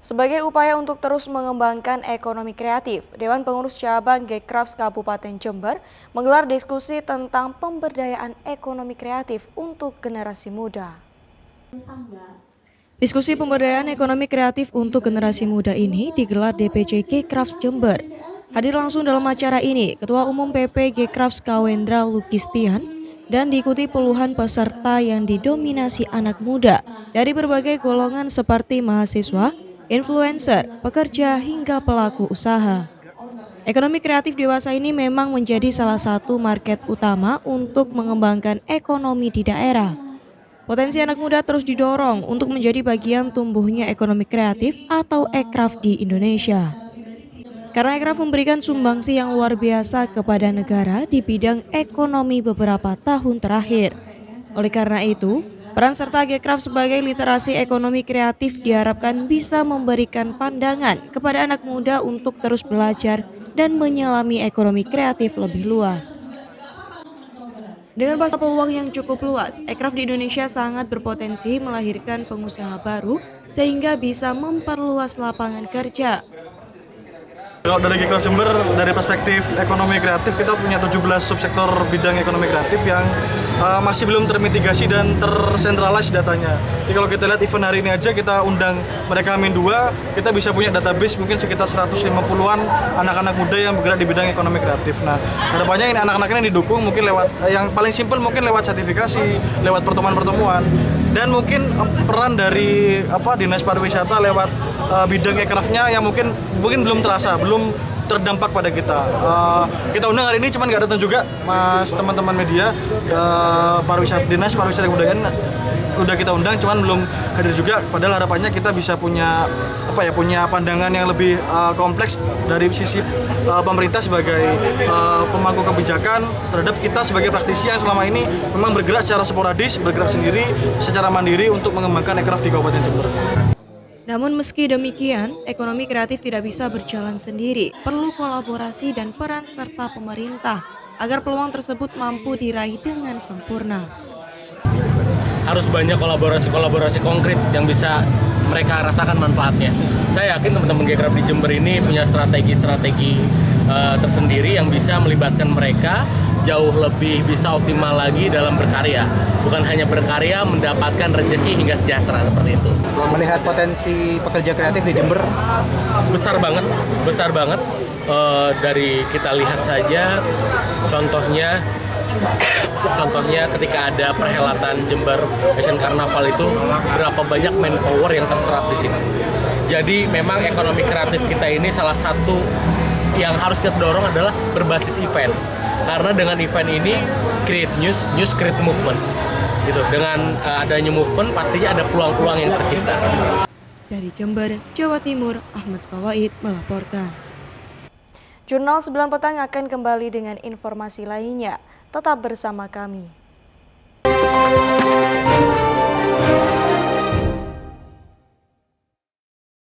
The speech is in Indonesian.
Sebagai upaya untuk terus mengembangkan ekonomi kreatif, Dewan Pengurus Cabang Gkrafts Kabupaten Jember menggelar diskusi tentang pemberdayaan ekonomi kreatif untuk generasi muda. Diskusi pemberdayaan ekonomi kreatif untuk generasi muda ini digelar DPC Gkrafts Jember. Hadir langsung dalam acara ini, Ketua Umum PP Gkrafts Kawendra Lukistian, dan diikuti puluhan peserta yang didominasi anak muda dari berbagai golongan seperti mahasiswa, influencer, pekerja, hingga pelaku usaha. Ekonomi kreatif dewasa ini memang menjadi salah satu market utama untuk mengembangkan ekonomi di daerah. Potensi anak muda terus didorong untuk menjadi bagian tumbuhnya ekonomi kreatif atau ekraf di Indonesia. Karena ekraf memberikan sumbangsi yang luar biasa kepada negara di bidang ekonomi beberapa tahun terakhir. Oleh karena itu, peran serta Gkrafts sebagai literasi ekonomi kreatif diharapkan bisa memberikan pandangan kepada anak muda untuk terus belajar dan menyelami ekonomi kreatif lebih luas. Dengan pasar peluang yang cukup luas, ekraf di Indonesia sangat berpotensi melahirkan pengusaha baru sehingga bisa memperluas lapangan kerja. Kalau dari Gkrafts Jember, dari perspektif ekonomi kreatif, kita punya 17 subsektor bidang ekonomi kreatif yang masih belum termitigasi dan tersentralisasi datanya. Jadi kalau kita lihat event hari ini aja, kita undang mereka -2, kita bisa punya database mungkin sekitar 150-an anak-anak muda yang bergerak di bidang ekonomi kreatif. Nah, harapannya ini anak-anak ini didukung mungkin lewat, yang paling simpel mungkin lewat sertifikasi, lewat pertemuan-pertemuan, dan mungkin peran dari Dinas Pariwisata lewat bidang ekrafnya yang mungkin belum terasa, belum terdampak pada kita. Kita undang hari ini cuman nggak datang juga, mas teman-teman media. Dinas Pariwisata dan Kebudayaan udah kita undang, cuman belum hadir juga. Padahal harapannya kita bisa punya punya pandangan yang lebih kompleks dari sisi pemerintah sebagai pemangku kebijakan terhadap kita sebagai praktisi yang selama ini memang bergerak secara sporadis, bergerak sendiri, secara mandiri untuk mengembangkan ekraf di Kabupaten Jember. Namun meski demikian, ekonomi kreatif tidak bisa berjalan sendiri, perlu kolaborasi dan peran serta pemerintah agar peluang tersebut mampu diraih dengan sempurna. Harus banyak kolaborasi konkret yang bisa mereka rasakan manfaatnya. Saya yakin teman-teman Gkrafts di Jember ini punya strategi tersendiri yang bisa melibatkan mereka jauh lebih bisa optimal lagi dalam berkarya. Bukan hanya berkarya, mendapatkan rezeki hingga sejahtera seperti itu. Melihat potensi pekerja kreatif di Jember? Besar banget. Dari kita lihat saja, contohnya ketika ada perhelatan Jember Fashion Carnaval itu, berapa banyak manpower yang terserap di situ. Jadi memang ekonomi kreatif kita ini salah satu yang harus kita dorong adalah berbasis event. Karena dengan event ini create news create movement. Gitu. Dengan adanya movement pastinya ada peluang-peluang yang tercipta. Dari Jember, Jawa Timur, Ahmad Fawaid melaporkan. Jurnal 9 Petang akan kembali dengan informasi lainnya. Tetap bersama kami.